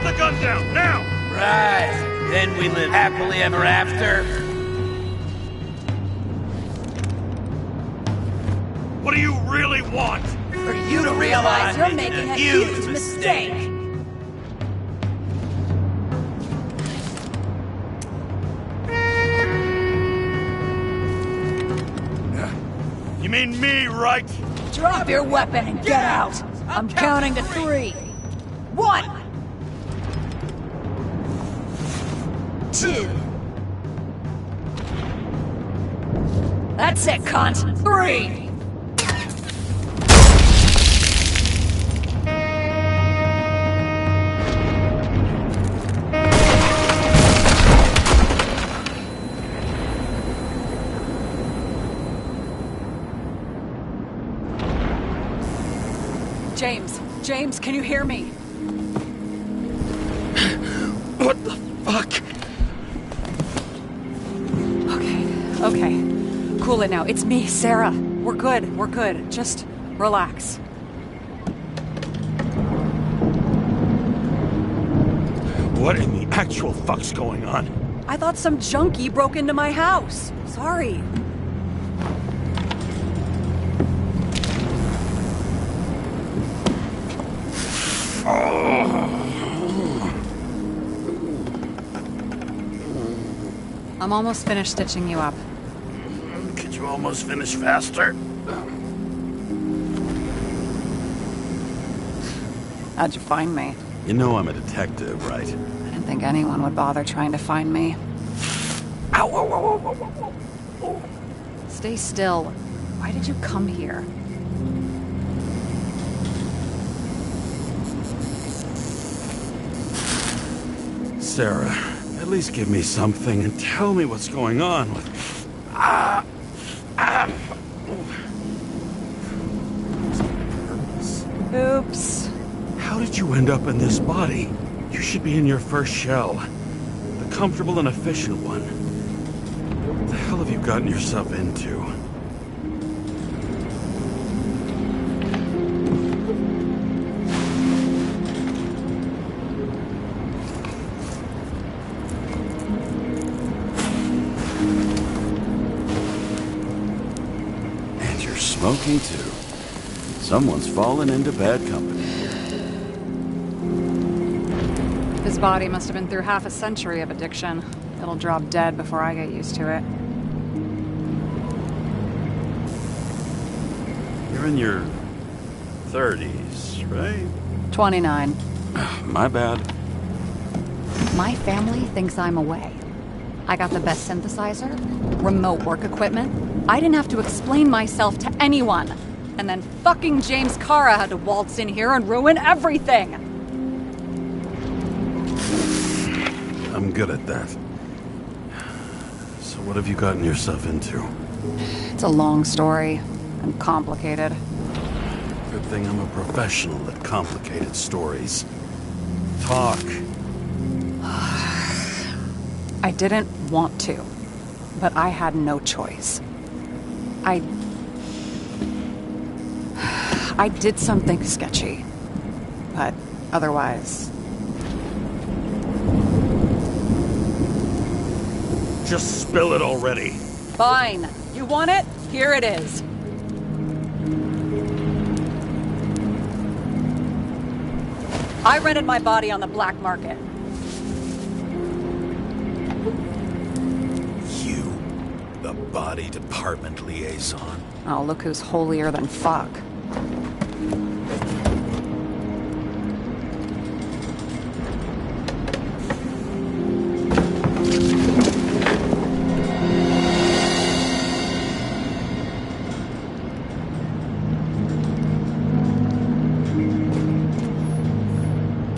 Put the gun down, now! Right. Then we live happily ever after. What do you really want? For you to realize You're making a huge mistake. You mean me, right? Drop your weapon and get out. I'm counting to 3. 1, 2. That's it, cunt. 3. James, can you hear me? What the fuck? Okay. Cool it now. It's me, Sarah. We're good. Just relax. What in the actual fuck's going on? I thought some junkie broke into my house. Sorry. I'm almost finished stitching you up. Could you almost finish faster? How'd you find me? You know I'm a detective, right? I didn't think anyone would bother trying to find me. Ow, ow, ow, ow, ow, ow. Stay still. Why did you come here? Sarah, at least give me something and tell me what's going on with... Oops. How did you end up in this body? You should be in your first shell. The comfortable and efficient one. What the hell have you gotten yourself into? And you're smoking too. Someone's fallen into bad company here. His body must have been through half a century of addiction. It'll drop dead before I get used to it. You're in your 30s, right? 29. My bad. My family thinks I'm away. I got the best synthesizer, remote work equipment. I didn't have to explain myself to anyone. And then fucking James Kara had to waltz in here and ruin everything. I'm good at that. So what have you gotten yourself into? It's a long story and complicated. Good thing I'm a professional at complicated stories. Talk. I didn't want to, but I had no choice. I did something sketchy, but otherwise... Just spill it already. Fine. You want it? Here it is. I rented my body on the black market. You, the body department liaison. Oh, look who's holier than fuck.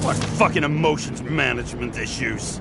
What fucking emotions management issues?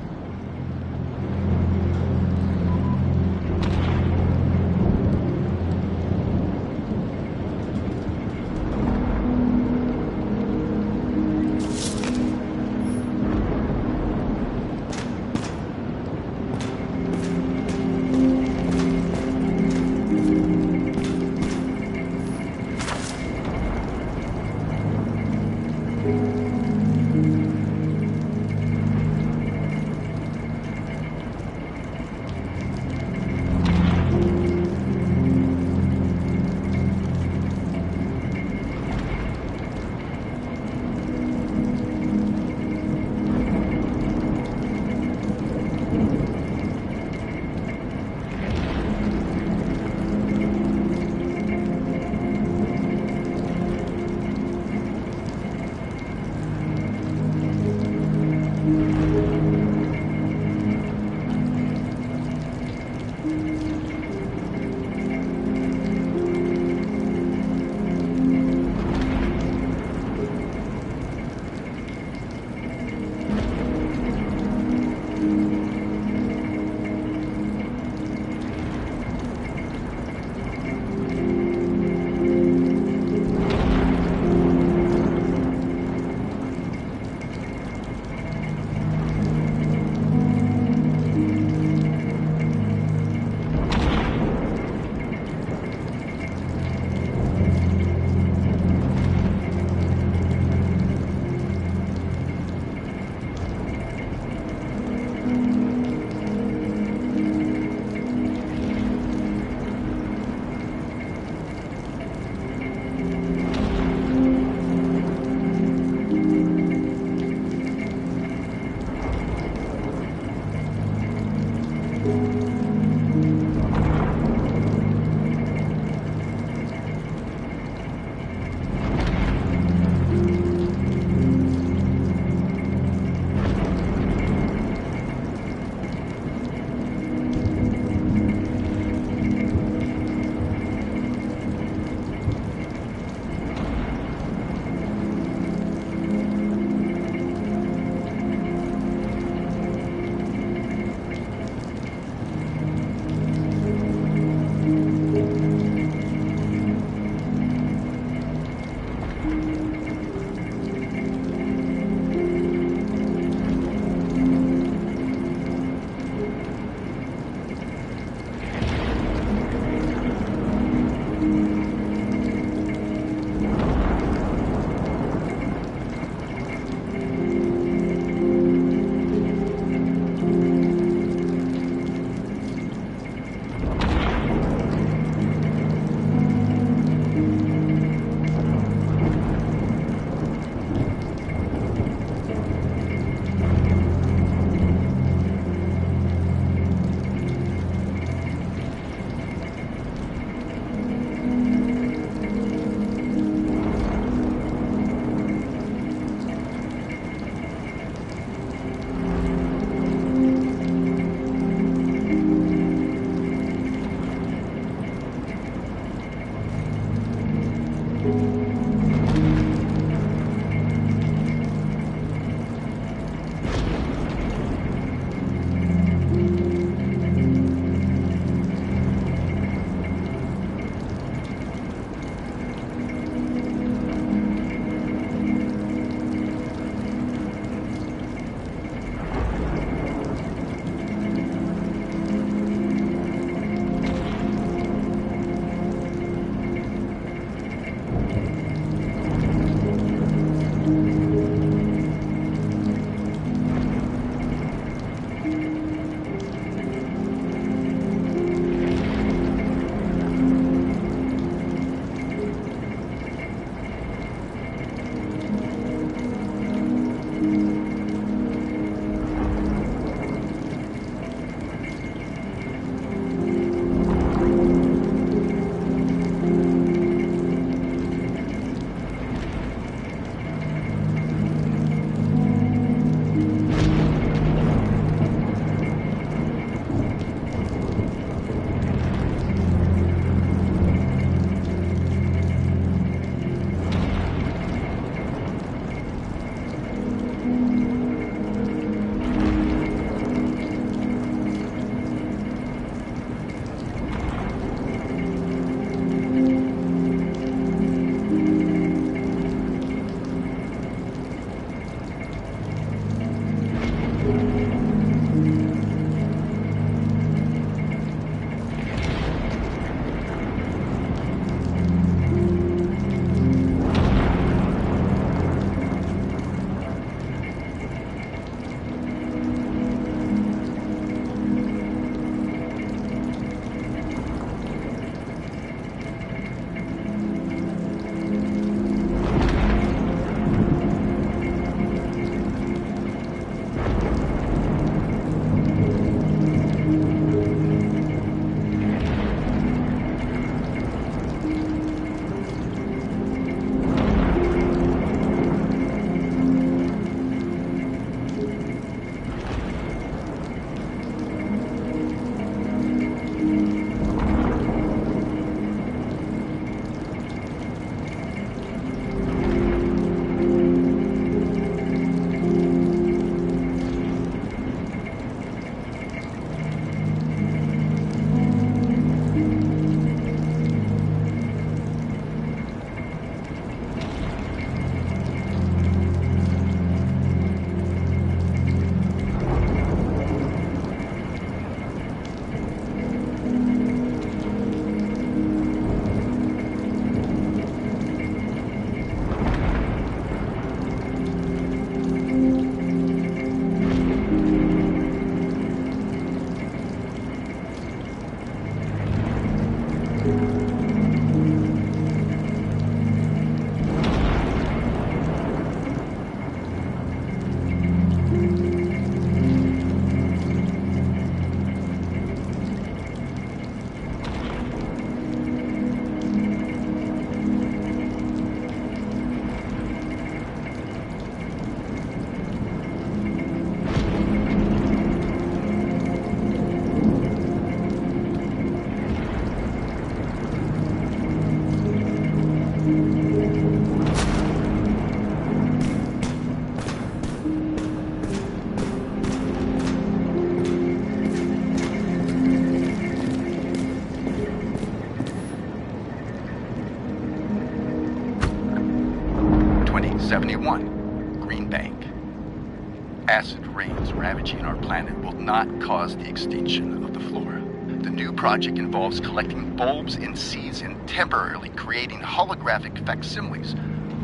71, Green Bank. Acid rains ravaging our planet will not cause the extinction of the flora. The new project involves collecting bulbs in seeds and temporarily creating holographic facsimiles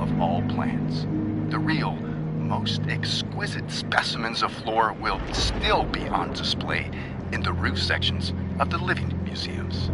of all plants. The real, most exquisite specimens of flora will still be on display in the roof sections of the living museums.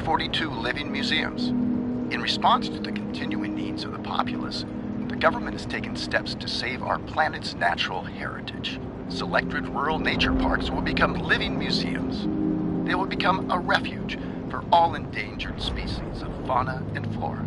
42 living museums. In response to the continuing needs of the populace, the government has taken steps to save our planet's natural heritage. Selected rural nature parks will become living museums. They will become a refuge for all endangered species of fauna and flora.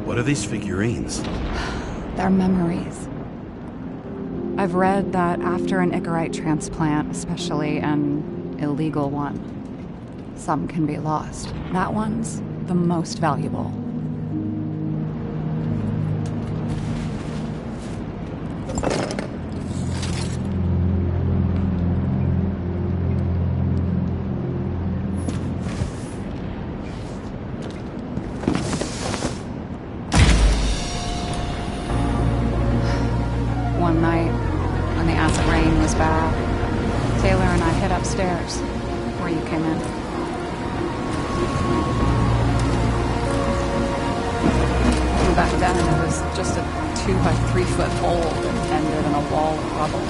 What are these figurines? They're memories. I've read that after an Icarite transplant, especially an illegal one, some can be lost. That one's the most valuable. One night, when the acid rain was bad, Taylor and I hid upstairs, where you came in. And back then, it was just a 2 by 3 foot hole that ended in a wall of rubble.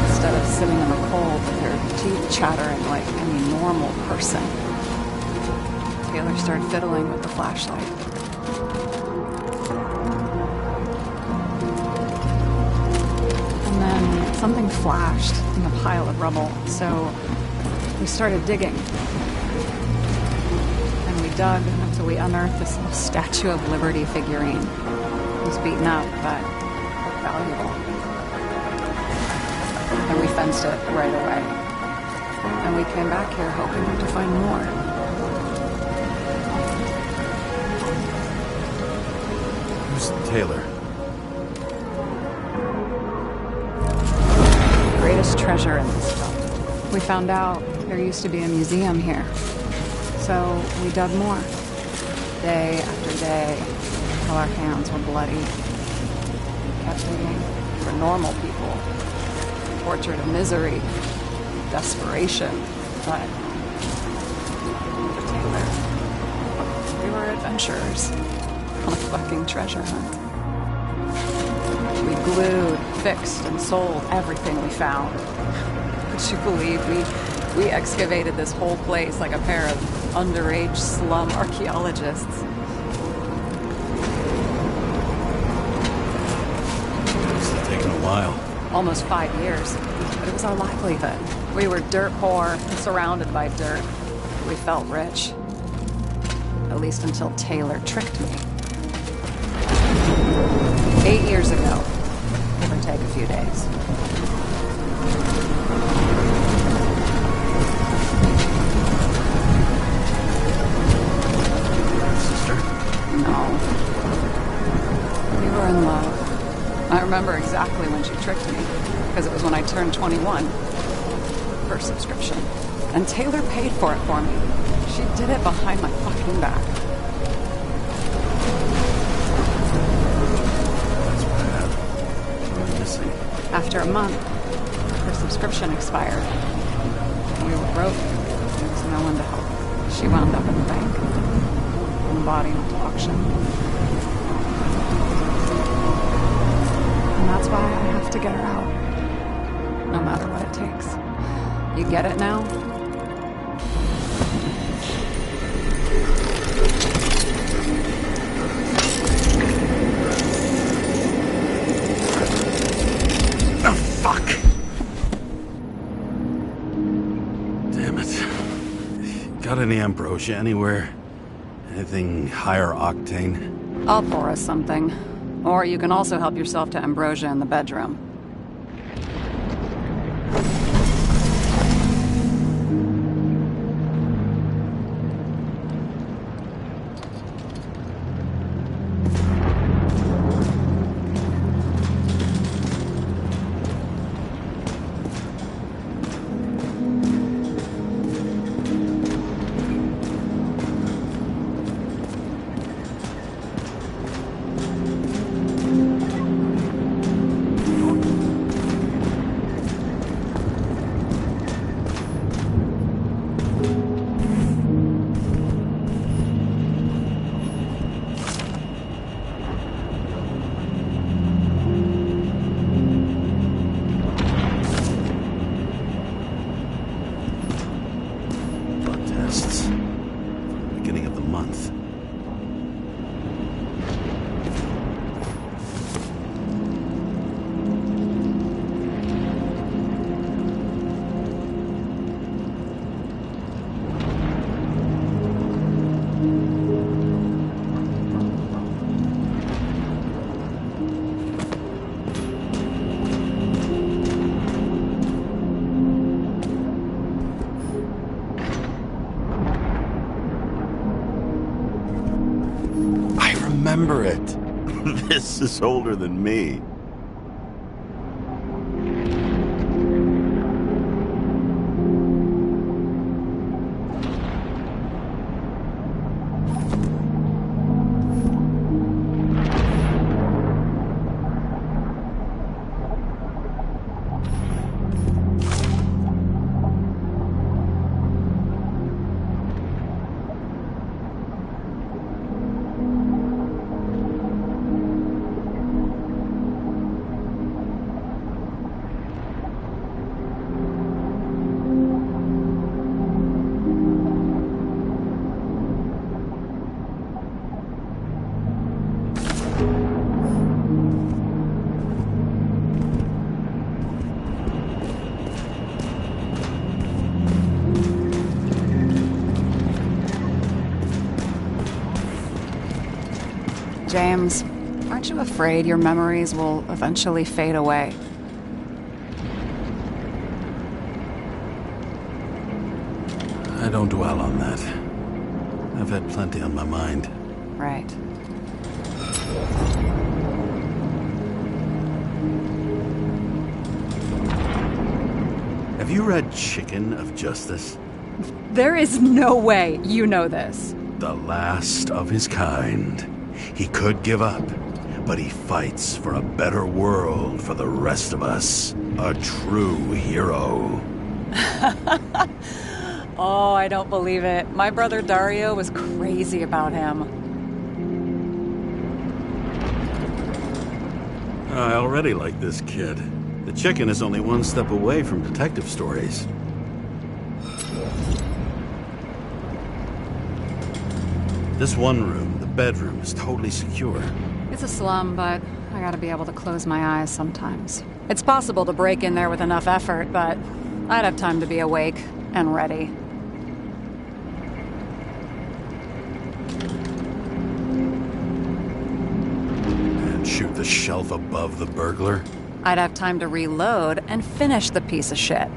Instead of sitting in the cold with your teeth chattering like any normal person, Taylor started fiddling with the flashlight. And then something flashed in the pile of rubble, so we started digging. And we dug until we unearthed this little Statue of Liberty figurine. It was beaten up, but valuable. And we fenced it right away. And we came back here hoping to find more. Taylor. Greatest treasure in this stuff. We found out there used to be a museum here. So we dug more. Day after day, till our hands were bloody. We kept digging for normal people. Torture to misery. Desperation. But for Taylor, we were adventurers on a fucking treasure hunt. We glued, fixed, and sold everything we found. Would you believe we excavated this whole place like a pair of underage slum archaeologists? This has taken a while. Almost 5 years, but it was our livelihood. We were dirt poor and surrounded by dirt. We felt rich. At least until Taylor tricked me. 8 years ago, give or take a few days. Sister? No. We were in love. I remember exactly when she tricked me, because it was when I turned 21. First subscription. And Taylor paid for it for me. She did it behind my fucking back. After a month, her subscription expired. We were broke. There was no one to help. She wound up in the bank. And the body went to auction. And that's why I have to get her out. No matter what it takes. You get it now? Fuck! Damn it. Got any ambrosia anywhere? Anything higher octane? I'll pour us something. Or you can also help yourself to ambrosia in the bedroom. Beginning of the month. Remember it. This is older than me. James, aren't you afraid your memories will eventually fade away? I don't dwell on that. I've had plenty on my mind. Right. Have you read Chicken of Justice? There is no way you know this. The last of his kind. He could give up, but he fights for a better world for the rest of us. A true hero. Oh, I don't believe it. My brother Dario was crazy about him. I already like this kid. The Chicken is only one step away from detective stories. This one room, the bedroom, is totally secure. It's a slum, but I gotta be able to close my eyes sometimes. It's possible to break in there with enough effort, but I'd have time to be awake and ready. And shoot the shelf above the burglar? I'd have time to reload and finish the piece of shit.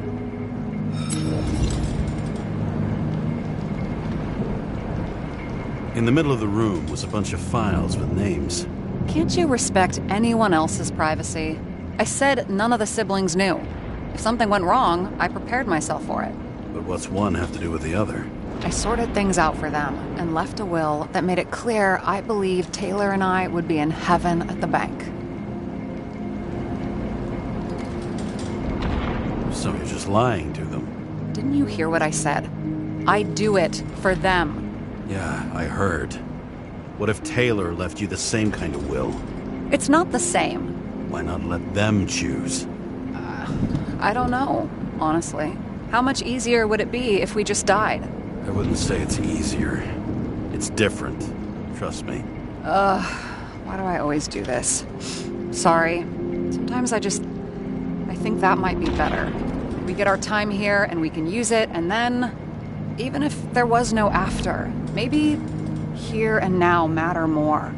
In the middle of the room was a bunch of files with names. Can't you respect anyone else's privacy? I said none of the siblings knew. If something went wrong, I prepared myself for it. But what's one have to do with the other? I sorted things out for them and left a will that made it clear I believed Taylor and I would be in heaven at the bank. So you're just lying to them? Didn't you hear what I said? I do it for them. Yeah, I heard. What if Taylor left you the same kind of will? It's not the same. Why not let them choose? I don't know, honestly. How much easier would it be if we just died? I wouldn't say it's easier. It's different. Trust me. Why do I always do this? Sorry. Sometimes I think that might be better. We get our time here and we can use it, and then, even if there was no after, maybe Here and now matter more.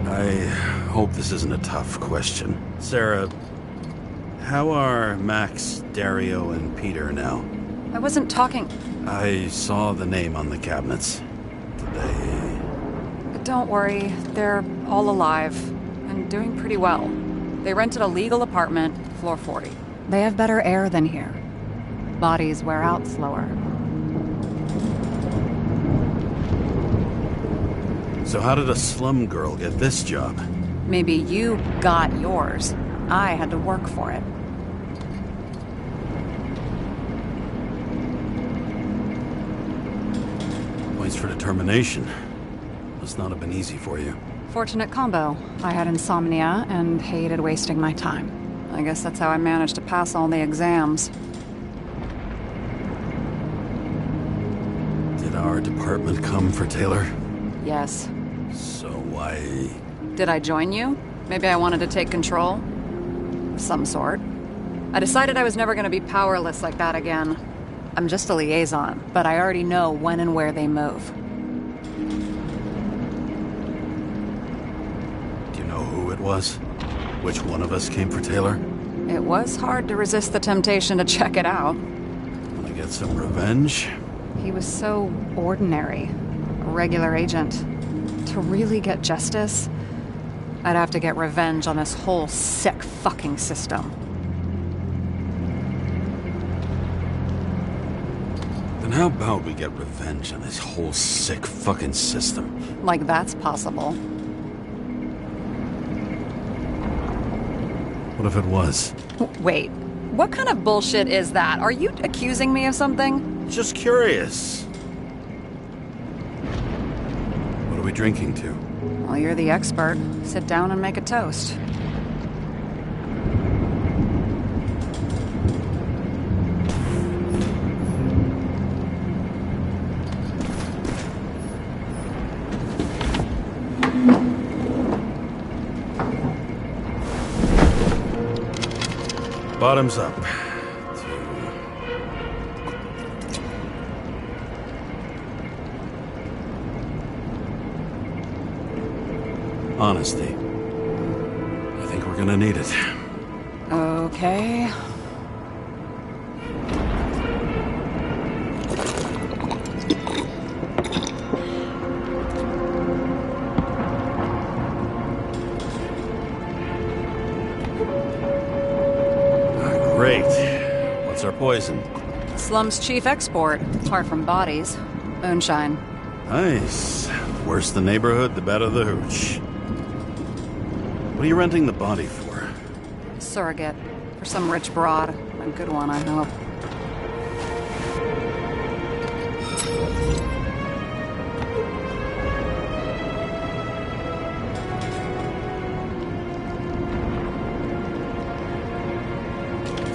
I hope this isn't a tough question. Sarah, how are Max, Dario, and Peter now? I wasn't talking... I saw the name on the cabinets. Did they... Don't worry, they're all alive and doing pretty well. They rented a legal apartment, floor 40. They have better air than here. Bodies wear out slower. So how did a slum girl get this job? Maybe you got yours. I had to work for it. Points for determination. Must not have been easy for you. Fortunate combo. I had insomnia and hated wasting my time. I guess that's how I managed to pass all the exams. Did our department come for Taylor? Yes. So why... Did I join you? Maybe I wanted to take control? Of some sort. I decided I was never gonna be powerless like that again. I'm just a liaison, but I already know when and where they move. Do you know who it was? Which one of us came for Taylor? It was hard to resist the temptation to check it out. Wanna get some revenge? He was so ordinary. A regular agent. To really get justice, I'd have to get revenge on this whole sick fucking system. Then how about we get revenge on this whole sick fucking system? Like that's possible. What if it was? Wait, what kind of bullshit is that? Are you accusing me of something? Just curious. What are we drinking to? Well, you're the expert. Sit down and make a toast. Bottoms up. Honesty. I think we're gonna need it. Okay. Great. What's our poison? Slum's chief export, apart from bodies. Moonshine. Nice. The worse the neighborhood, the better the hooch. What are you renting the body for? Surrogate. For some rich broad. A good one, I hope.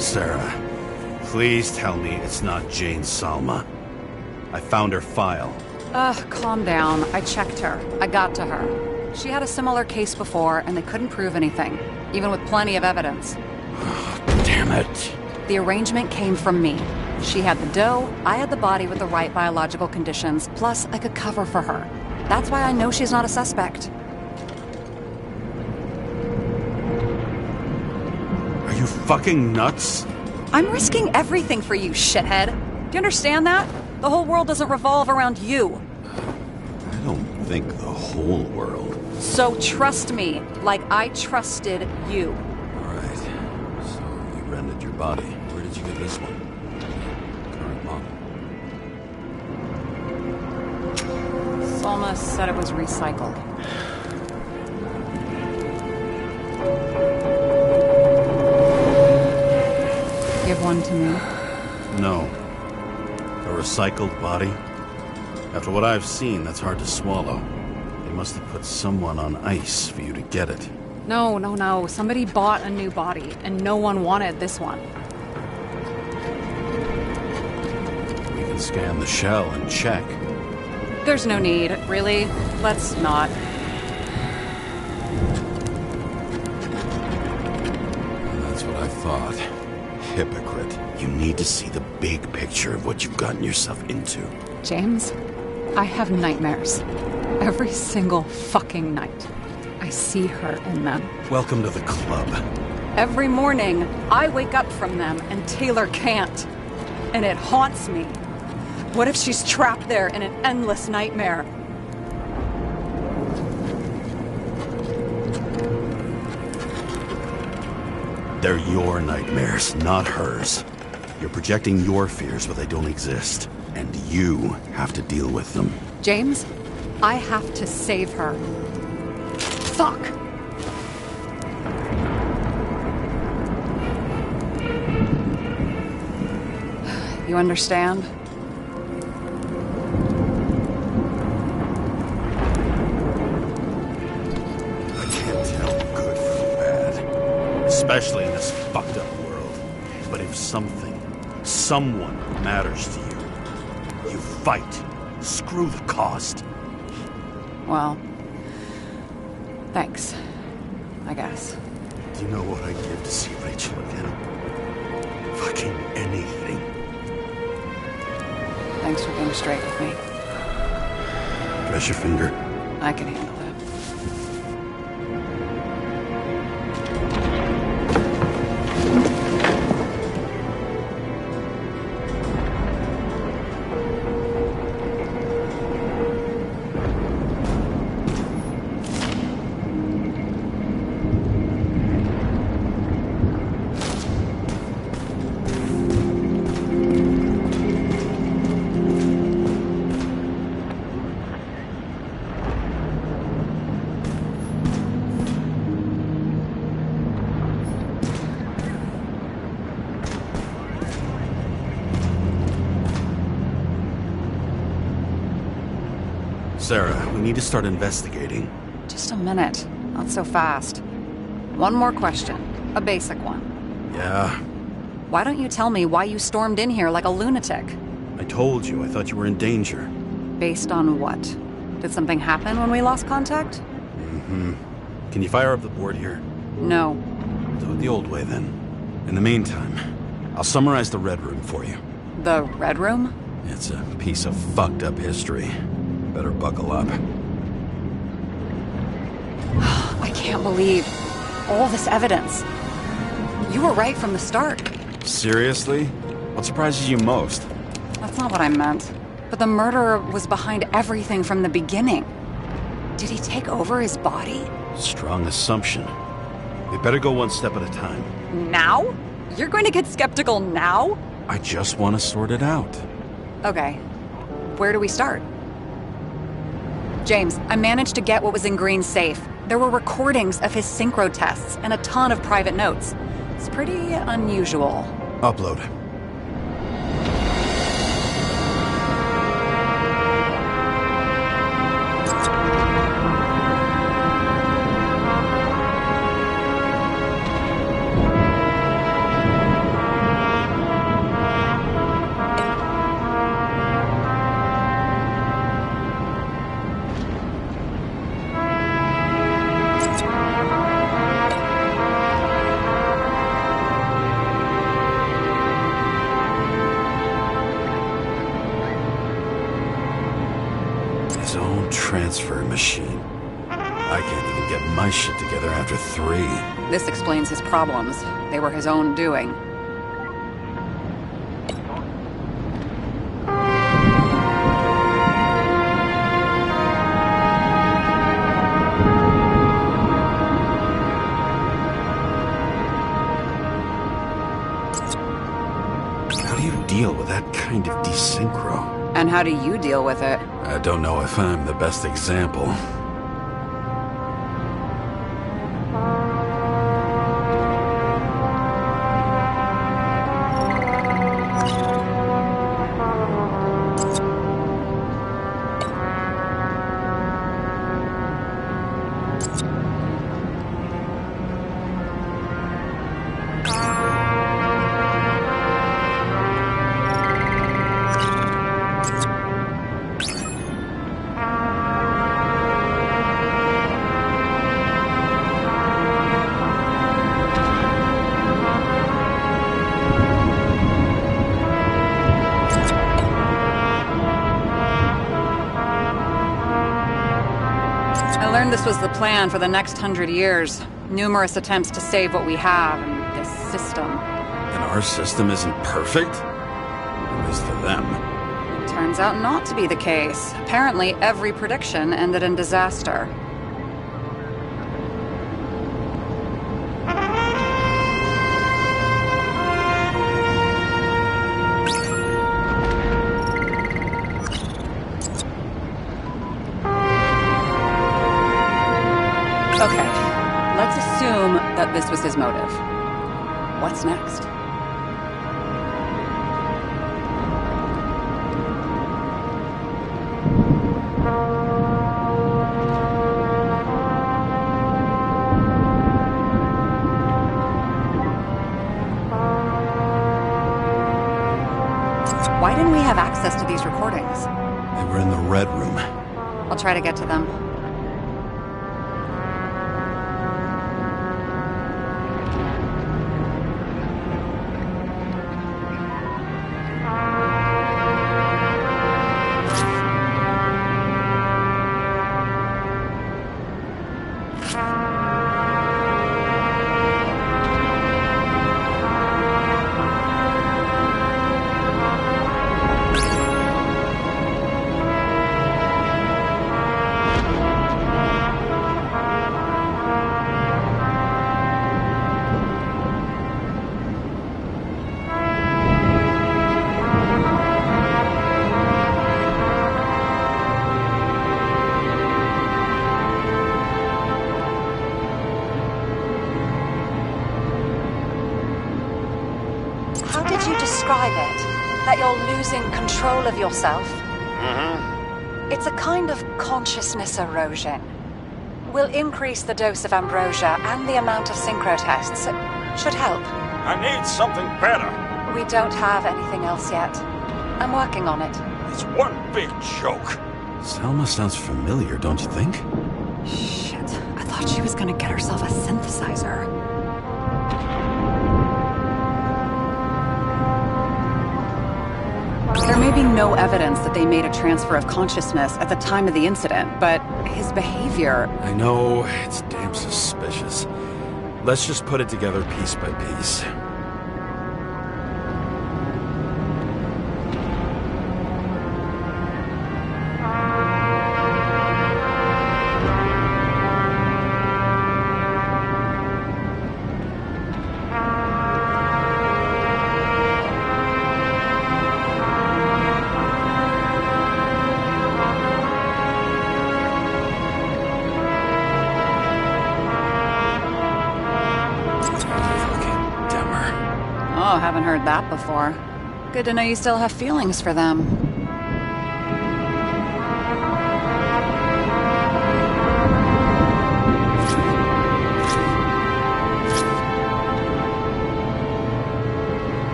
Sarah, please tell me it's not Jane Salma. I found her file. Calm down. I checked her. I got to her. She had a similar case before, and they couldn't prove anything, even with plenty of evidence. Damn it. The arrangement came from me. She had the dough, I had the body with the right biological conditions, plus I could cover for her. That's why I know she's not a suspect. Are you fucking nuts? I'm risking everything for you, shithead. Do you understand that? The whole world doesn't revolve around you. I don't think the whole world. So trust me, like I trusted you. All right. So you rented your body. Where did you get this one? Current model. Salma said it was recycled. Give one to me. No. A recycled body? After what I've seen, that's hard to swallow. They must have put someone on ice for you to get it. No. Somebody bought a new body, and no one wanted this one. We can scan the shell and check. There's no need, really. Let's not. That's what I thought. Hypocrite. You need to see the big picture of what you've gotten yourself into. James, I have nightmares. Every single fucking night. I see her in them. Welcome to the club. Every morning, I wake up from them and Taylor can't. And it haunts me. What if she's trapped there in an endless nightmare? They're your nightmares, not hers. You're projecting your fears, but they don't exist. And you have to deal with them. James, I have to save her. Fuck! You understand? I can't tell good from bad. Especially in this fucked up world. But if someone matters to you, you fight. Screw the cost. Well, thanks. I guess. Do you know what I'd give to see Rachel again? Fucking anything. Thanks for being straight with me. Press your finger. I can handle it. Sarah, we need to start investigating. Just a minute. Not so fast. One more question. A basic one. Yeah, Why don't you tell me why you stormed in here like a lunatic? I told you. I thought you were in danger. Based on what? Did something happen when we lost contact? Can you fire up the board here? No. Do it the old way, then. In the meantime, I'll summarize the Red Room for you. The Red Room? It's a piece of fucked up history. Better buckle up. I can't believe all this evidence. You were right from the start. Seriously? What surprises you most? That's not what I meant. But the murderer was behind everything from the beginning. Did he take over his body? Strong assumption. We better go one step at a time. Now? You're going to get skeptical now? I just want to sort it out. Okay. Where do we start? James, I managed to get what was in Green's safe. There were recordings of his synchro tests and a ton of private notes. It's pretty unusual. Upload. His own transfer machine. I can't even get my shit together after 3. This explains his problems. They were his own doing. How do you deal with that kind of desynchro? And how do you deal with it? I don't know if I'm the best example. I learned this was the plan for the next 100 years. Numerous attempts to save what we have in this system. And our system isn't perfect? At least to them. Turns out not to be the case. Apparently, every prediction ended in disaster. Okay, let's assume that this was his motive. What's next? Why didn't we have access to these recordings? They were in the Red Room. I'll try to get to them. How did you describe it? That you're losing control of yourself? It's a kind of consciousness erosion. We'll increase the dose of ambrosia and the amount of synchro tests. It should help. I need something better. We don't have anything else yet. I'm working on it. It's one big joke. Selma sounds familiar, don't you think? Shit, I thought she was gonna get herself a synthesizer. There may be no evidence that they made a transfer of consciousness at the time of the incident, but his behavior... I know, it's damn suspicious. Let's just put it together piece by piece. Fucking Demmer. Oh, haven't heard that before. Good to know you still have feelings for them.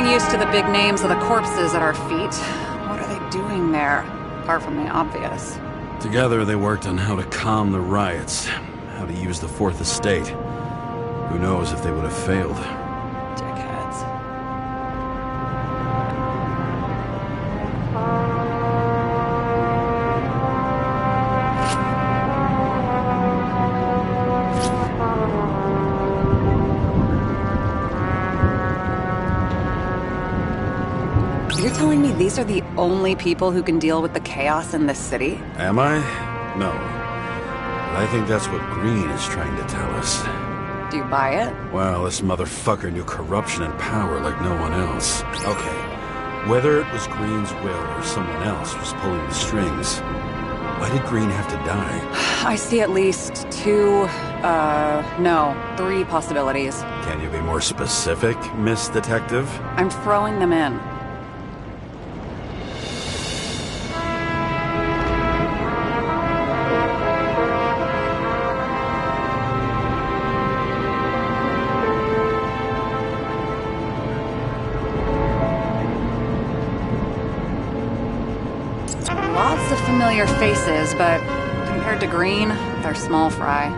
Used to the big names of the corpses at our feet. What are they doing there? Apart from the obvious. Together they worked on how to calm the riots, how to use the Fourth Estate. Who knows if they would have failed. Dickheads. You're telling me these are the only people who can deal with the chaos in this city? Am I? No. But I think that's what Green is trying to tell us. Do you buy it? Well, this motherfucker knew corruption and power like no one else. Okay, whether it was Green's will or someone else was pulling the strings, why did Green have to die? I see at least three possibilities. Can you be more specific, Miss Detective? I'm throwing them in. Lots of familiar faces, but compared to Green, they're small fry.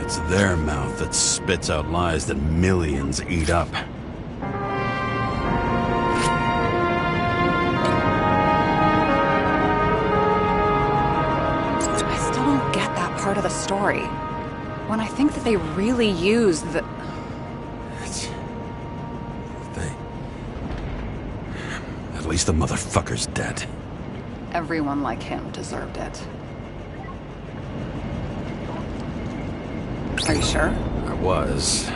It's their mouth that spits out lies that millions eat up. I still don't get that part of the story. When I think that they really use the... At least the motherfucker's dead. Everyone like him deserved it. Are you sure? I was,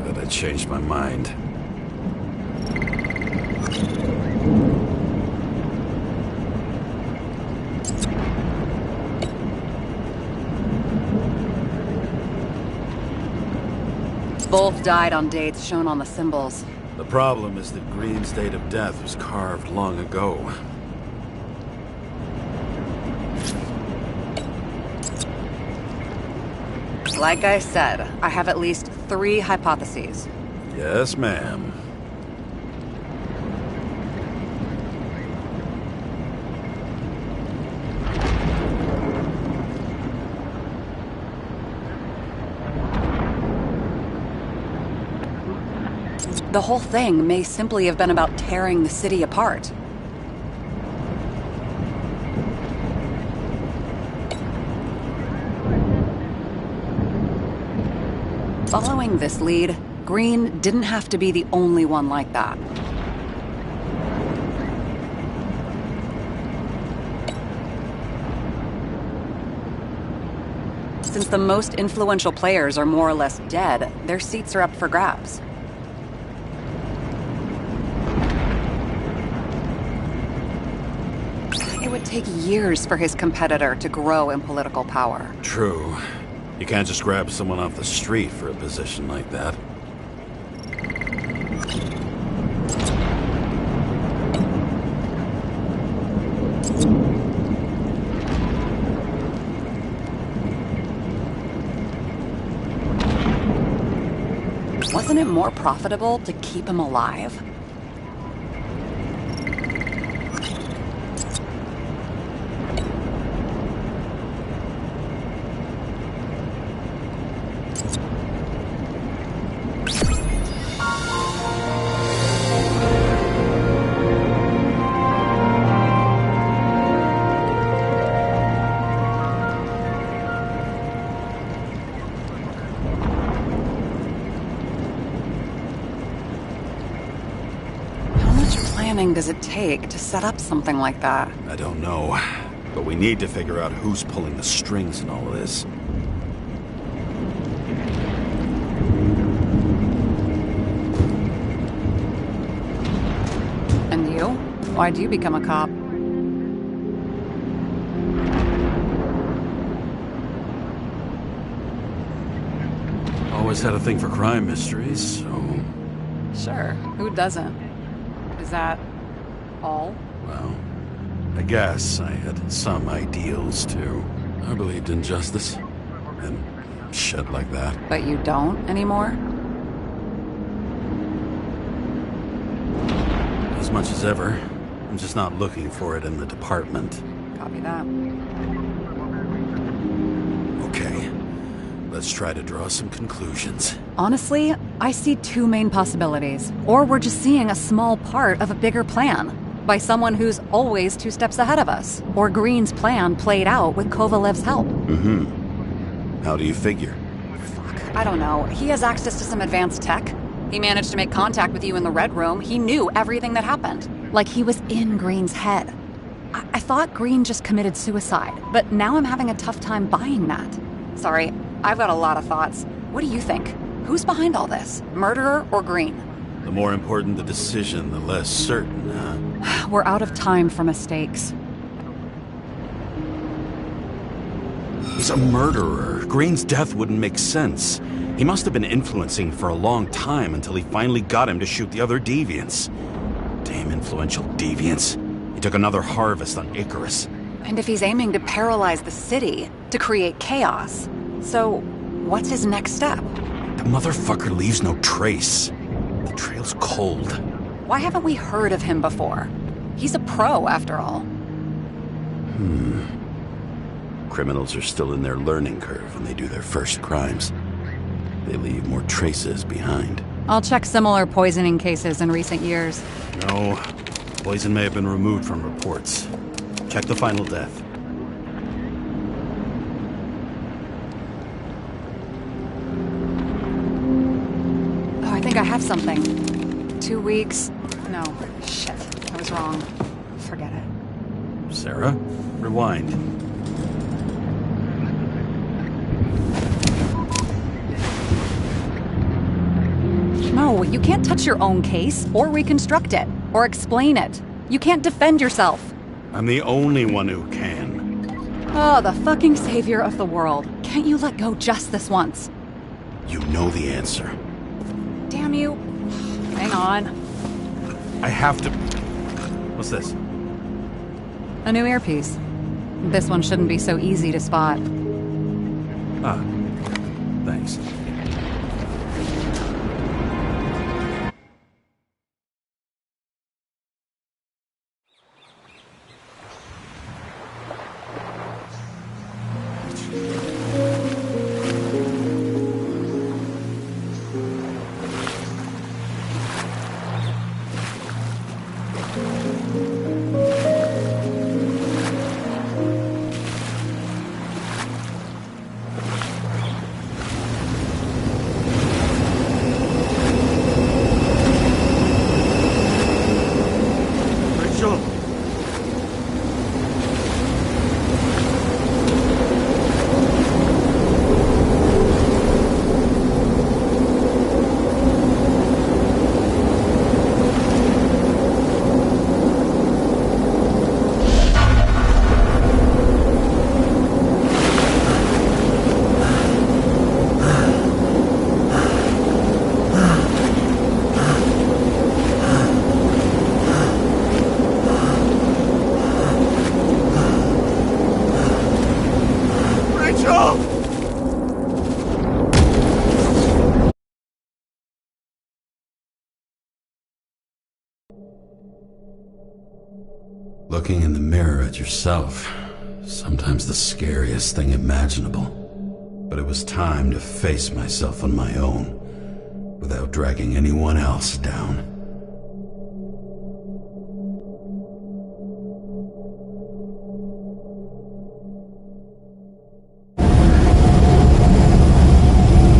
but I changed my mind. Both died on dates shown on the symbols. The problem is that Green's date of death was carved long ago. Like I said, I have at least 3 hypotheses. Yes, ma'am. The whole thing may simply have been about tearing the city apart. Following this lead, Green didn't have to be the only one like that. Since the most influential players are more or less dead, their seats are up for grabs. It would take years for his competitor to grow in political power. True. You can't just grab someone off the street for a position like that. Wasn't it more profitable to keep him alive? Does it take to set up something like that? I don't know, but we need to figure out who's pulling the strings in all of this. Why'd you become a cop? Always had a thing for crime mysteries, so... Sure, who doesn't? Is that all? Well, I guess I had some ideals, too. I believed in justice. And shit like that. But you don't anymore? As much as ever. I'm just not looking for it in the department. Copy that. Okay. Let's try to draw some conclusions. Honestly, I see two main possibilities. Or we're just seeing a small part of a bigger plan. By someone who's always 2 steps ahead of us. Or Green's plan played out with Kovalev's help. How do you figure? Fuck, I don't know. He has access to some advanced tech. He managed to make contact with you in the Red Room. He knew everything that happened. Like he was in Green's head. I thought Green just committed suicide, but now I'm having a tough time buying that. Sorry, I've got a lot of thoughts. What do you think? Who's behind all this? Murderer or Green? The more important the decision, the less certain, huh? We're out of time for mistakes. He's a murderer. Green's death wouldn't make sense. He must have been influencing for a long time until he finally got him to shoot the other deviants. Damn influential deviants. He took another harvest on Icarus. And if he's aiming to paralyze the city, to create chaos, so what's his next step? The motherfucker leaves no trace. The trail's cold. Why haven't we heard of him before? He's a pro, after all. Criminals are still in their learning curve when they do their first crimes. They leave more traces behind. I'll check similar poisoning cases in recent years. No, poison may have been removed from reports. Check the final death. Oh, I think I have something. 2 weeks. No, shit. I was wrong. Forget it. Sarah, rewind. No, you can't touch your own case, or reconstruct it, or explain it. You can't defend yourself. I'm the only one who can. Oh, the fucking savior of the world. Can't you let go just this once? You know the answer. Damn you. Hang on. I have to... What's this? A new earpiece. This one shouldn't be so easy to spot. Ah, thanks. Rachel! Looking in the mirror at yourself, sometimes the scariest thing imaginable. But it was time to face myself on my own, without dragging anyone else down.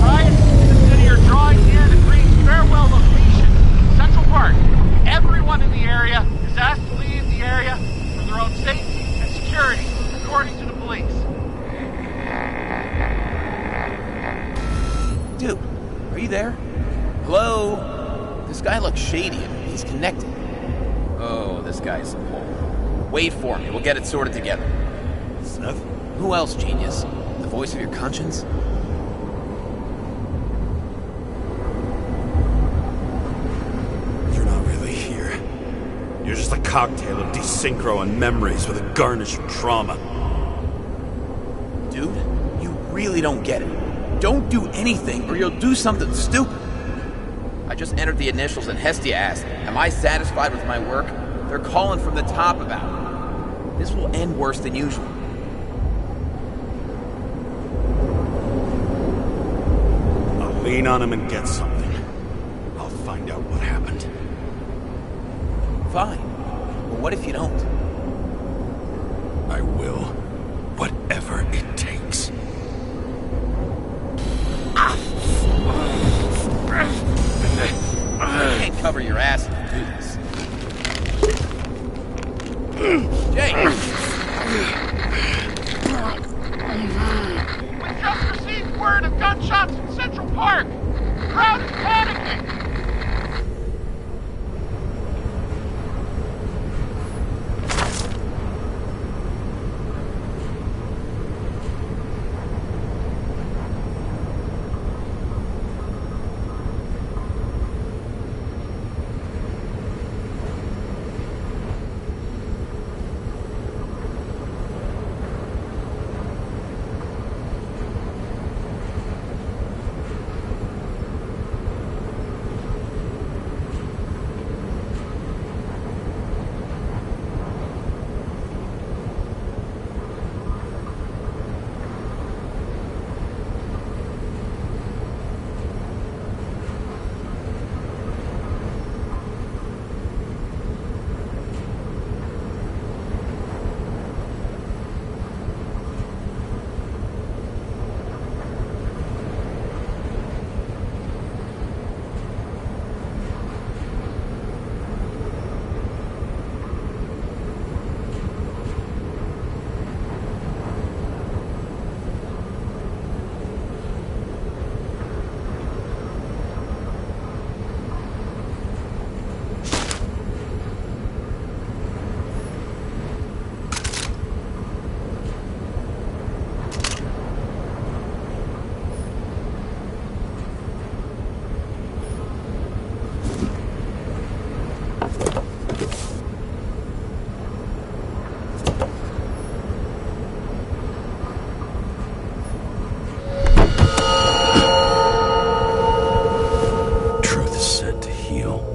Ryan, the city are drawing near the Green farewell location, Central Park. Everyone in the area is asked to leave the area for their own safety and security, according to the police. Dude, are you there? Hello? This guy looks shady. He's connected. Oh, this guy as a whole. Wait for me, we'll get it sorted together. Seth? Who else, genius? The voice of your conscience? You're not really here. You're just a cocktail of desynchro and memories with a garnish of trauma. Dude, you really don't get it. Don't do anything or you'll do something stupid. I just entered the initials and Hestia asked, am I satisfied with my work? They're calling from the top about it. This will end worse than usual. I'll lean on him and get something. I'll find out what happened. Fine. But what if you don't? I will. Whatever it takes. You can't cover your ass and do this. James! We just received word of gunshots in Central Park. The crowd is panicking.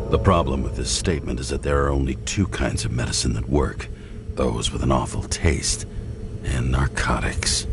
The problem with this statement is that there are only two kinds of medicine that work. Those with an awful taste, and narcotics.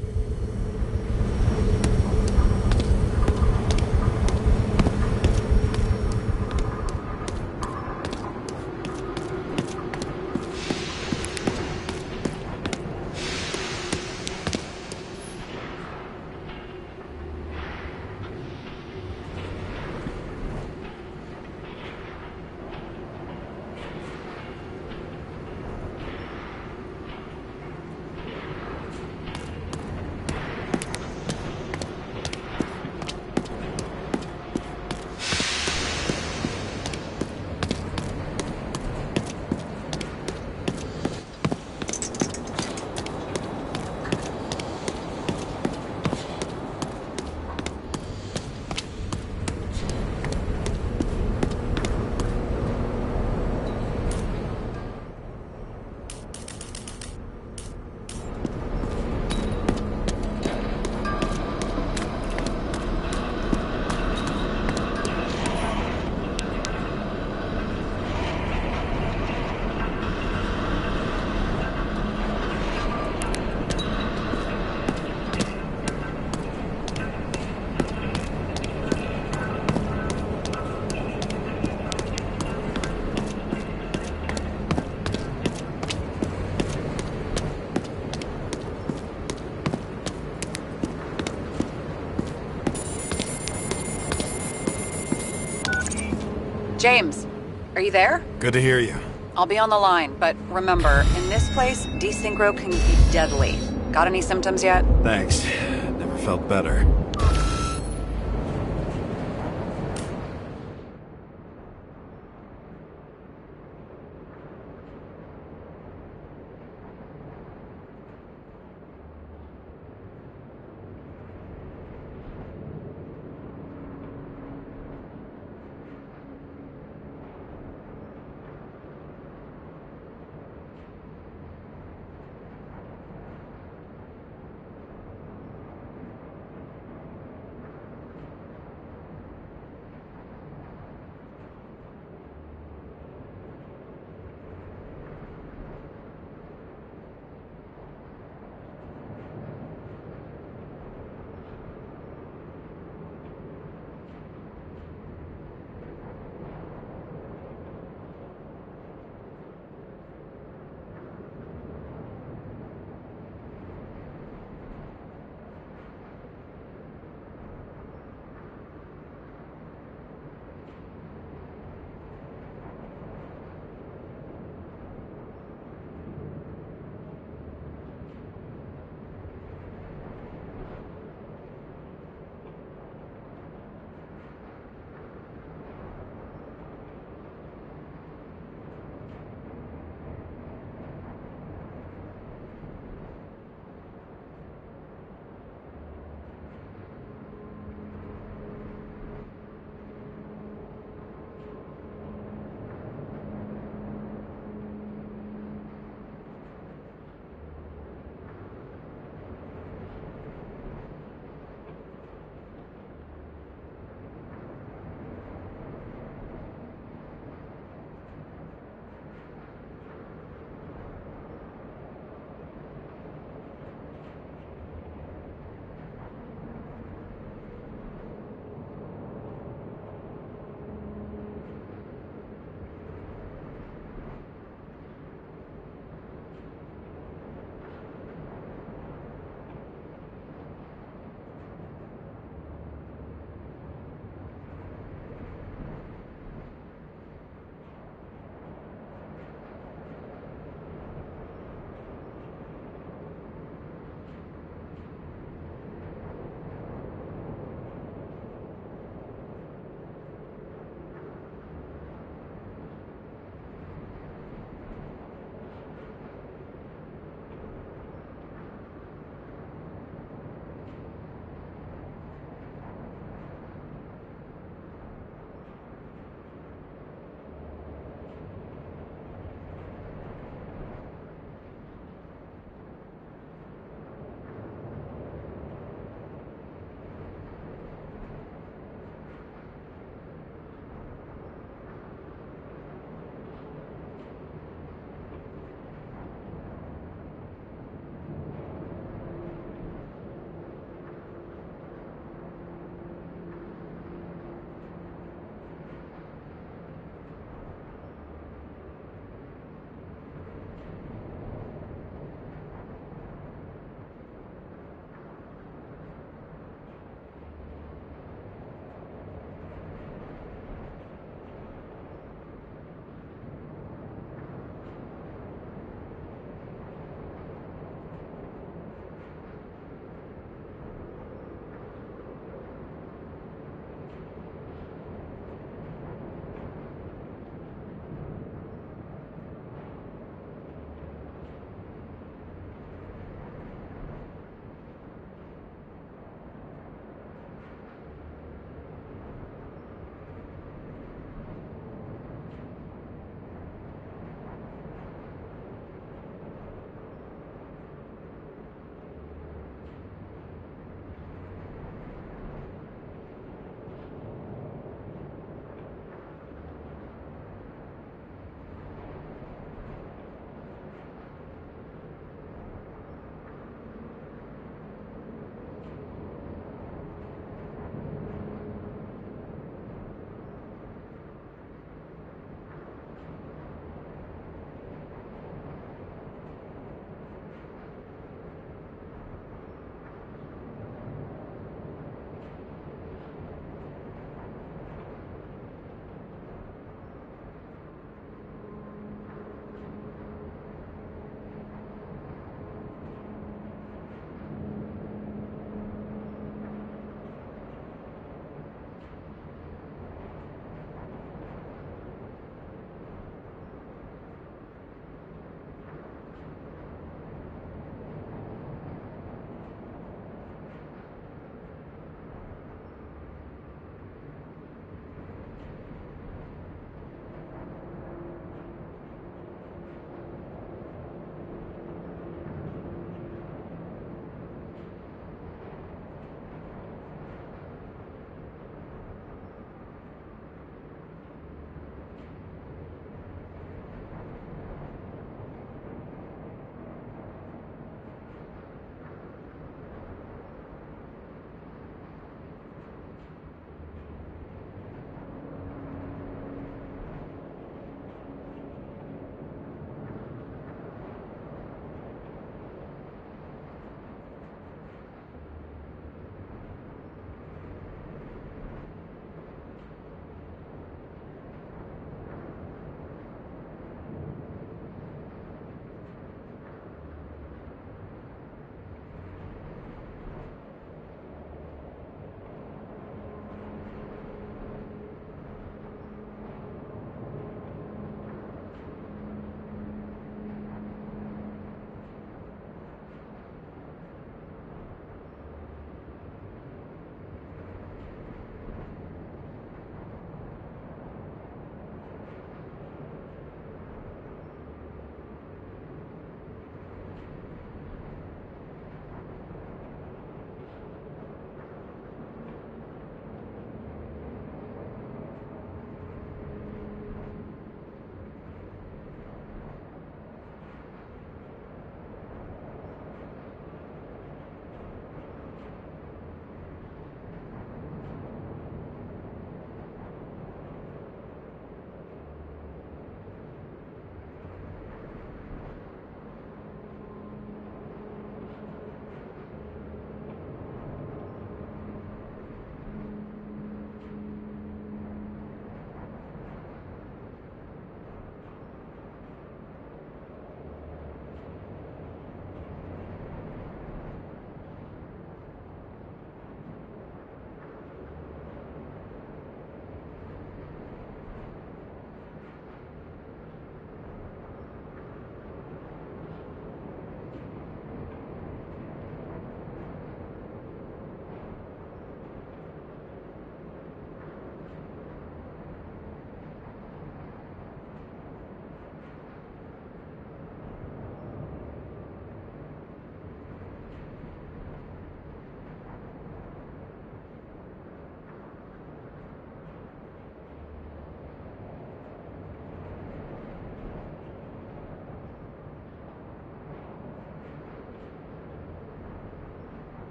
James, are you there? Good to hear you. I'll be on the line, but remember, in this place, desynchro can be deadly. Got any symptoms yet? Thanks. Never felt better.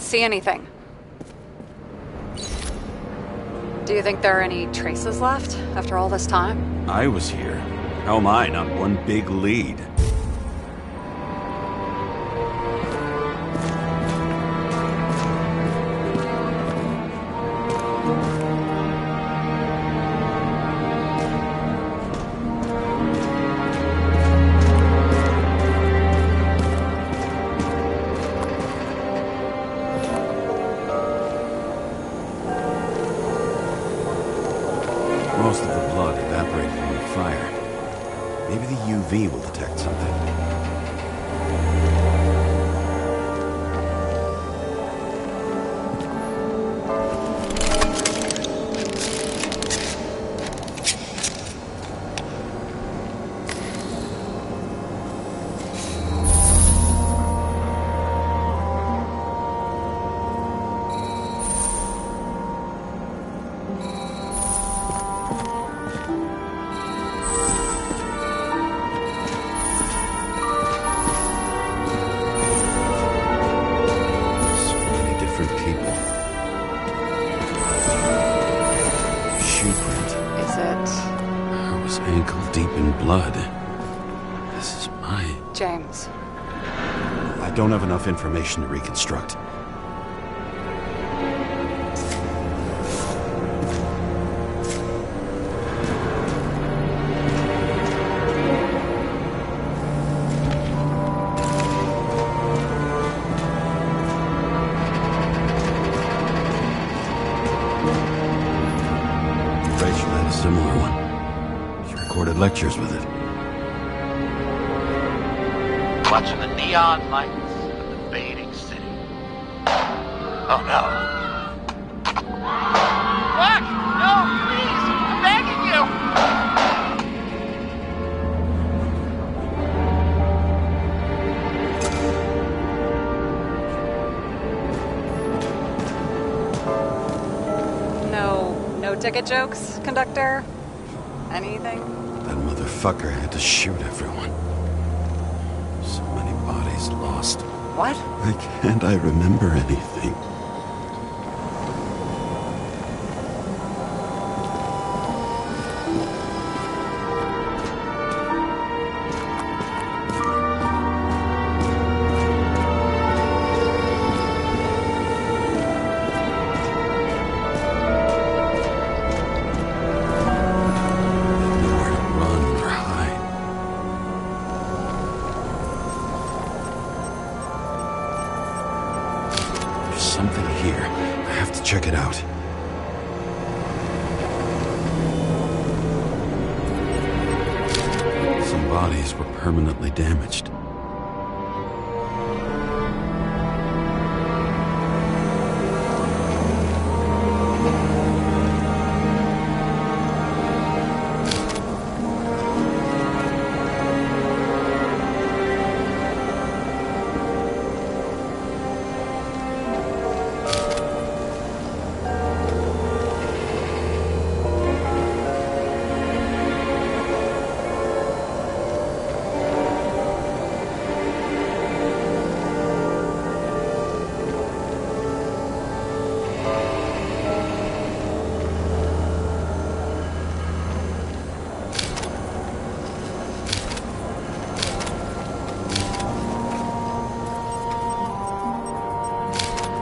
see anything. Do you think there are any traces left after all this time? I was here. How am I not one big lead? Most of the blood evaporated in the fire. Maybe the UV will detect something. Ankle-deep in blood. This is mine. James. I don't have enough information to reconstruct. Rachel had a similar one. Recorded lectures with it. Watching the neon lights of the fading city. Oh no. Fuck! No, please! I'm begging you! No ticket jokes, conductor? Anything? That motherfucker had to shoot everyone. So many bodies lost. What? Why can't I remember anything? Something here. I have to check it out. Some bodies were permanently damaged.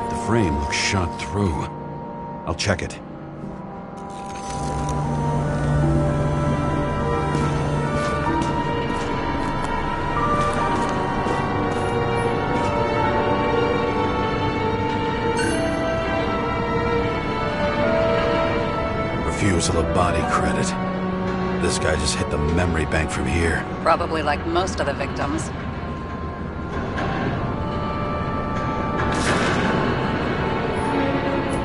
The frame looks shot through. I'll check it. Refusal of body credit. This guy just hit the memory bank from here. Probably like most of the victims.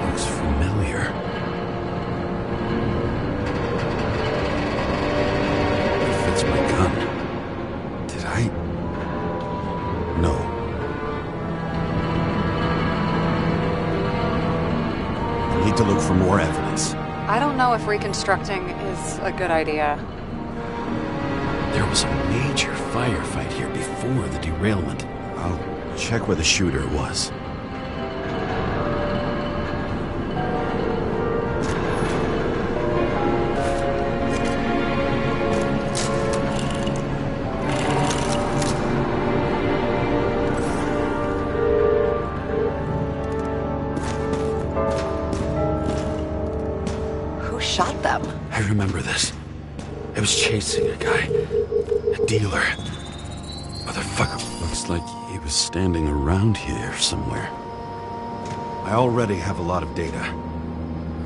Looks familiar. It fits my gun. Did I? No. I need to look for more evidence. I don't know if reconstructing is a good idea. There was a major firefight here before the derailment. I'll check where the shooter was. remember this. I was chasing a guy. A dealer. Motherfucker. Looks like he was standing around here somewhere. I already have a lot of data.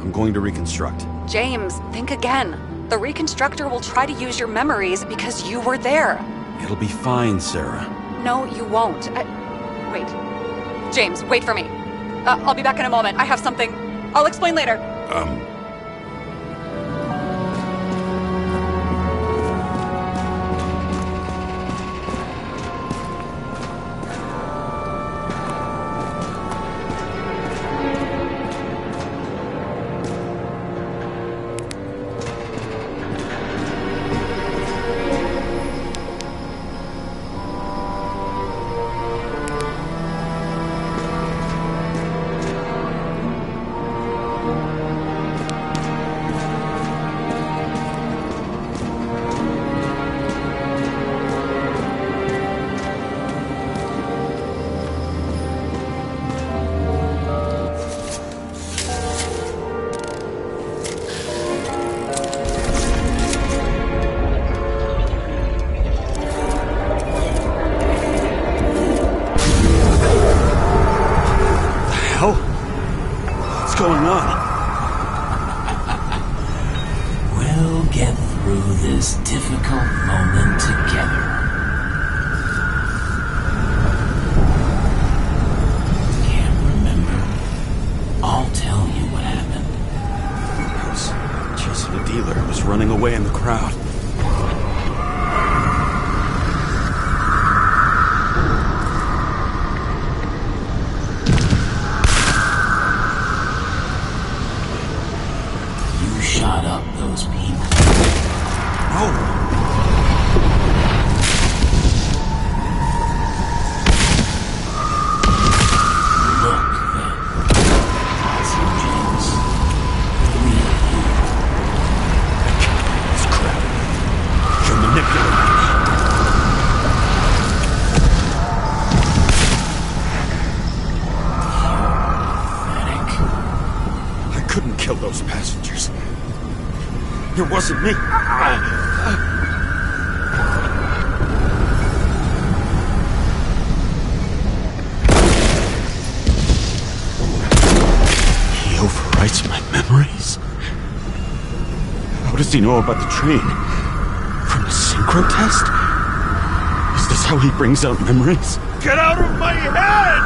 I'm going to reconstruct. James, think again. The reconstructor will try to use your memories because you were there. It'll be fine, Sarah. No, you won't. Wait. James, wait for me. I'll be back in a moment. I have something. I'll explain later. What's going on? We'll get through this difficult moment together. Can't remember? I'll tell you what happened. I was chasing a dealer who was running away in the crowd. Shot up those people. Oh! Look, then. See, James. 3 of you. It's crap. You're manipulating me. Pathetic. I couldn't kill those passengers. It wasn't me. He overwrites my memories. How does he know about the train? From the synchro test? Is this how he brings out memories? Get out of my head!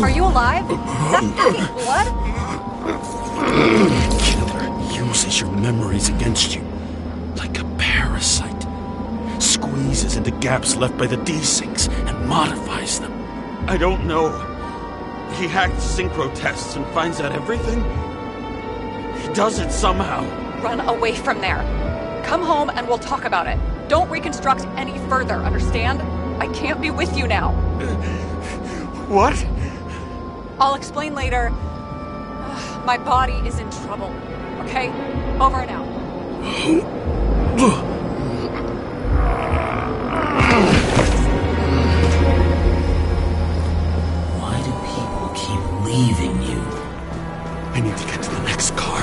Are you alive? Is that fucking blood? Killer uses your memories against you. Like a parasite. Squeezes into gaps left by the desyncs and modifies them. I don't know. He hacked synchro tests and finds out everything? He does it somehow. Run away from there. Come home and we'll talk about it. Don't reconstruct any further, understand? I can't be with you now. What? I'll explain later. My body is in trouble. Okay? Over and out. Why do people keep leaving you? I need to get to the next car.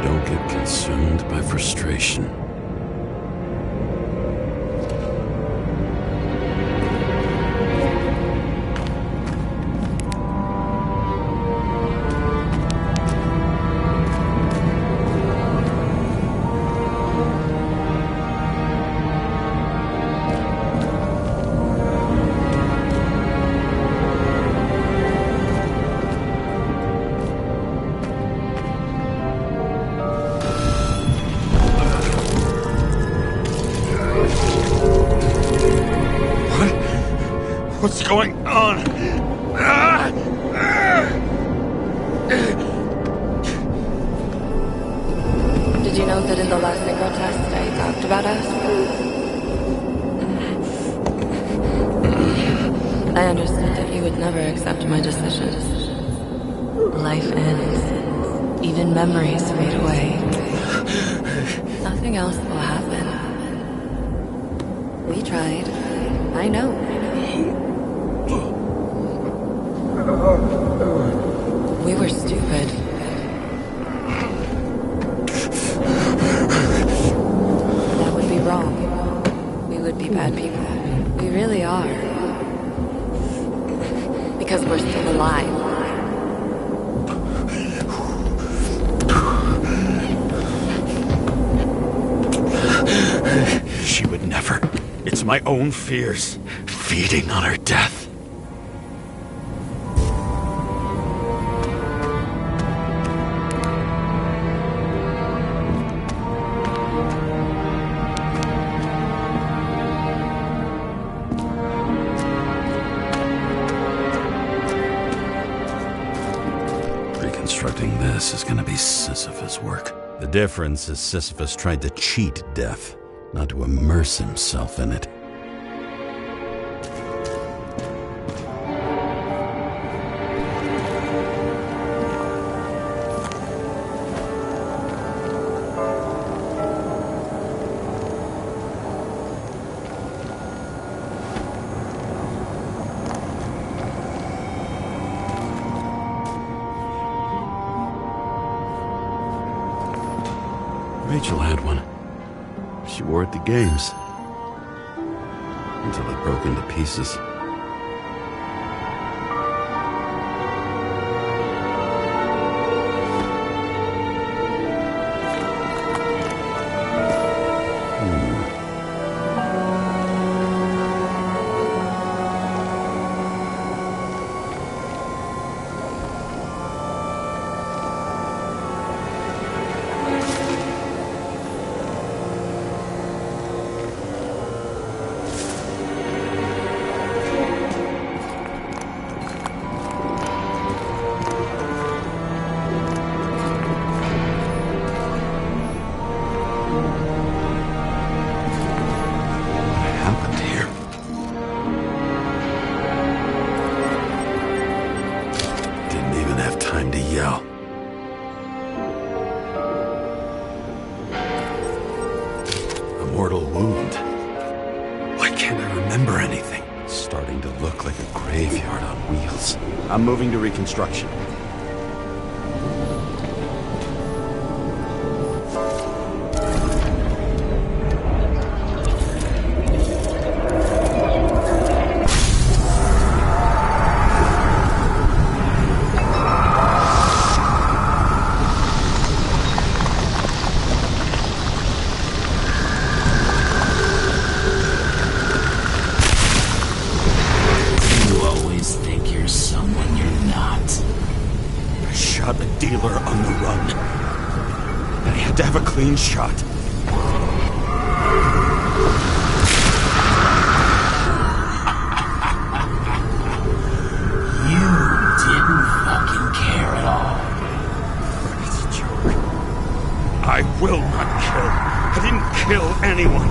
don't get consumed by frustration. What's going on? Did you know that in the last synchro test I talked about us? I understood that you would never accept my decisions. Life ends. Even memories fade away. Nothing else will happen. We tried. I know. We were stupid. That would be wrong. We would be bad people. We really are. Because we're still alive. She would never. It's my own fears, feeding on her death. Reconstructing this is gonna be Sisyphus work. The difference is Sisyphus tried to cheat death, not to immerse himself in it. Rachel had one. She wore it to games. Until it broke into pieces. Mortal wound. Why can't I remember anything? It's starting to look like a graveyard on wheels. I'm moving to reconstruction. Dealer on the run. I had to have a clean shot. You didn't fucking care at all. It's a joke. I will not kill. I didn't kill anyone.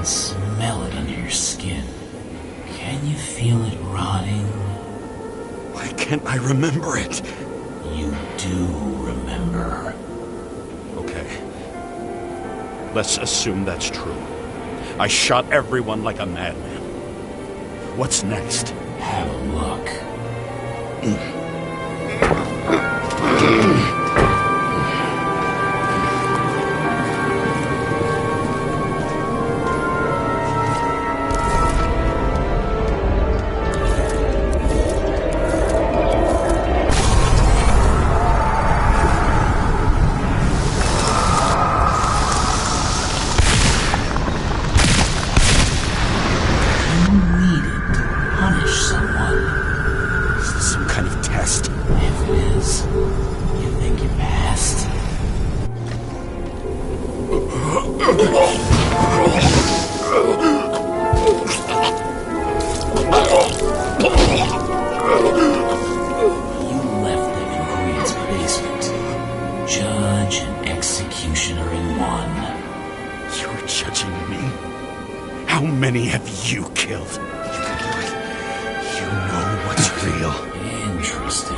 Smell it under your skin. Can you feel it rotting? Why can't I remember it? You do remember. Let's assume that's true. I shot everyone like a madman. What's next? Have a look. How many have you killed? You know what's real. Interesting.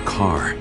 Car.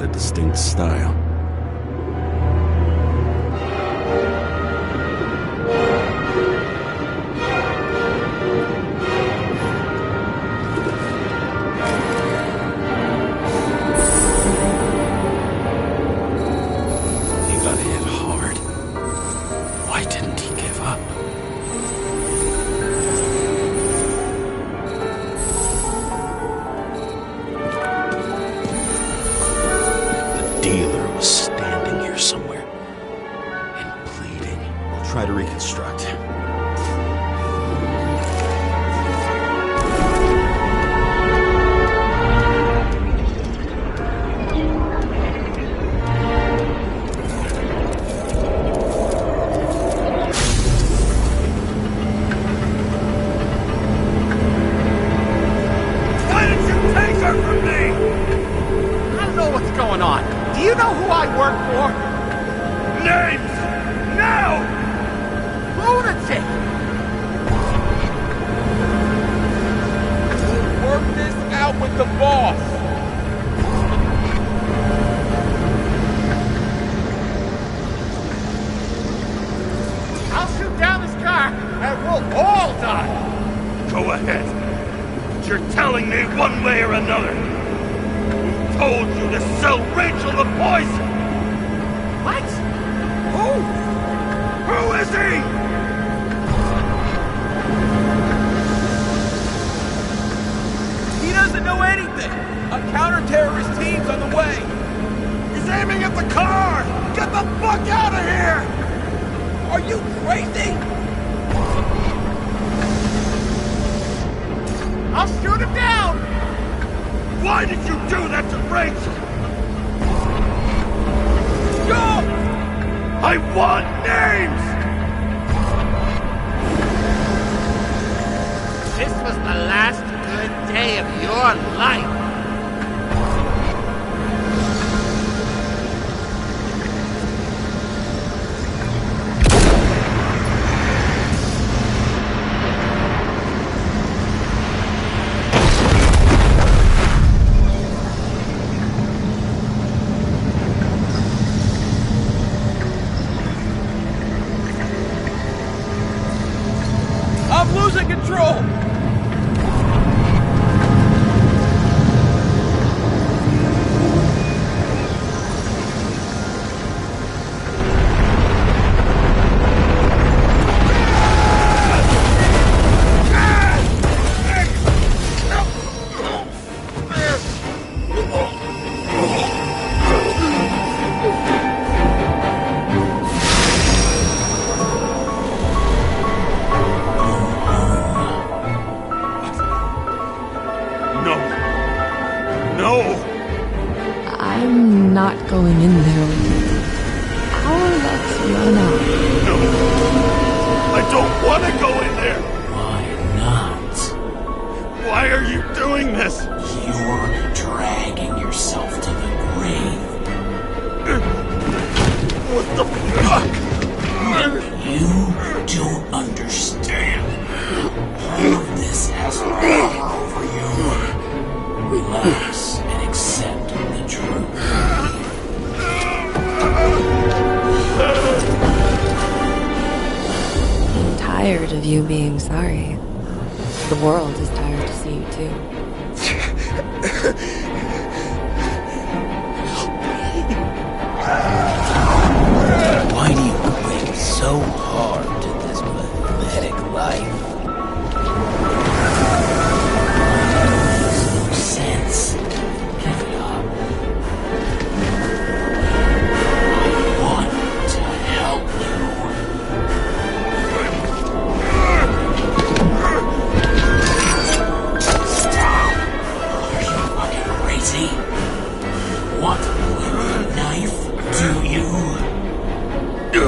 had a distinct style. He got hit hard. Why didn't he give up? The dealer was standing here somewhere and bleeding. I'll try to reconstruct. Why did you take her from me? I don't know what's going on. Do you know who I work for? Names! Now! Lunatic! We'll work this out with the boss. I'll shoot down this car and we'll all die. Go ahead. But you're telling me one way or another. Who told you to sell Rachel the poison? What? Who? Who is he? He doesn't know anything. A counter-terrorist team's on the way. He's aiming at the car! Get the fuck out of here! Are you crazy? I'll shoot him down! Why did you do that to Rachel? Go! I want names! This was the last good day of your life. I'm losing control! No! I'm not going in there with you. Our luck's run out. No! I don't want to go in there! Why not? Why are you doing this? You're dragging yourself to the grave. What the fuck? You don't understand. All of this has power over you. Relax and accept the truth. I'm tired of you being sorry. The world is tired to see you too. Why do you cling so hard to this pathetic life? Makes no sense. Give it up. I want to help you. Stop! Are you fucking crazy? Want to with a knife, do you? We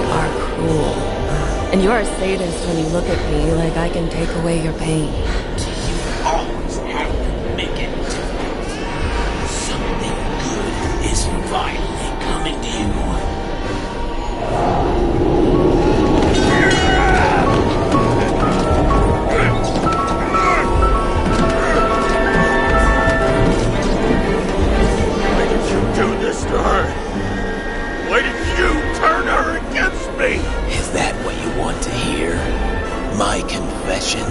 are cruel. And you're a sadist when you look at me like I can take away your pain. Do you always have to make it difficult? Something good is finally coming to you. that what you want to hear? My confession?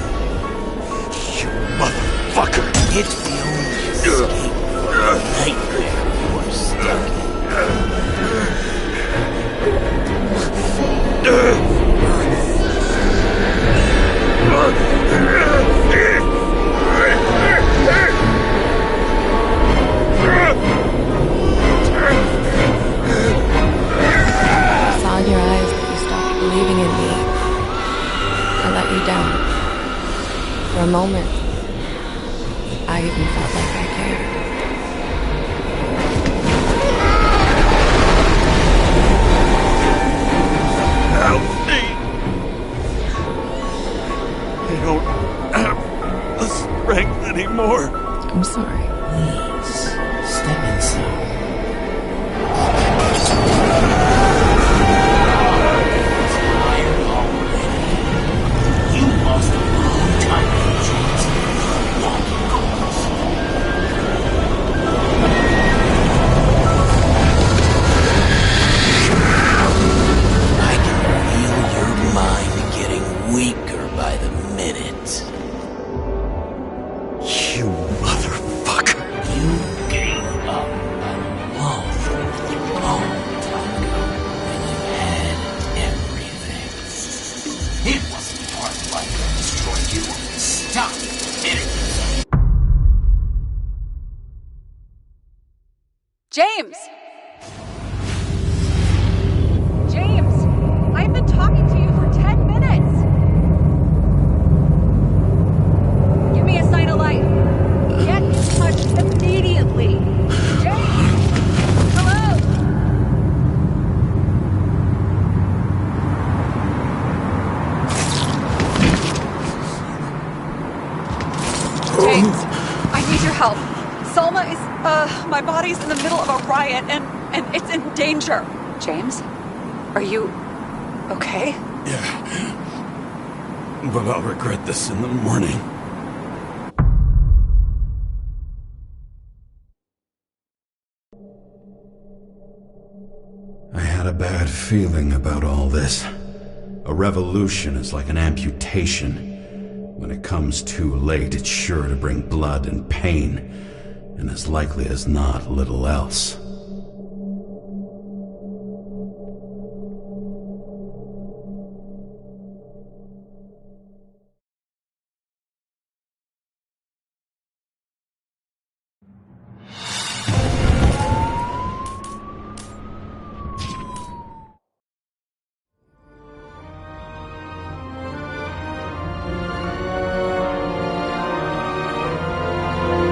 You motherfucker! It's the only escape from the nightmare you are stuck I saw in your eyes that you stopped believing in me. I let you down. For a moment, I even felt like I cared. Help me! I don't have the strength anymore. I'm sorry. Please, step inside. Tired already. You lost a long time ago, James. Walking calls. I can feel your mind getting weaker by the minute. You motherfucker! You gave up alone a long time ago when you had everything. It wasn't part life that destroyed you. Stop kidding yourself. James! James! I've been talking to you for 10 minutes! Give me a sign of life. Get in touch immediately. James! Hello? James, I need your help. Salma is, my body's in the middle of a riot and it's in danger. James? Are you okay? Yeah. But I'll regret this in the morning. I had a bad feeling about all this. A revolution is like an amputation. When it comes too late, it's sure to bring blood and pain, and as likely as not, little else.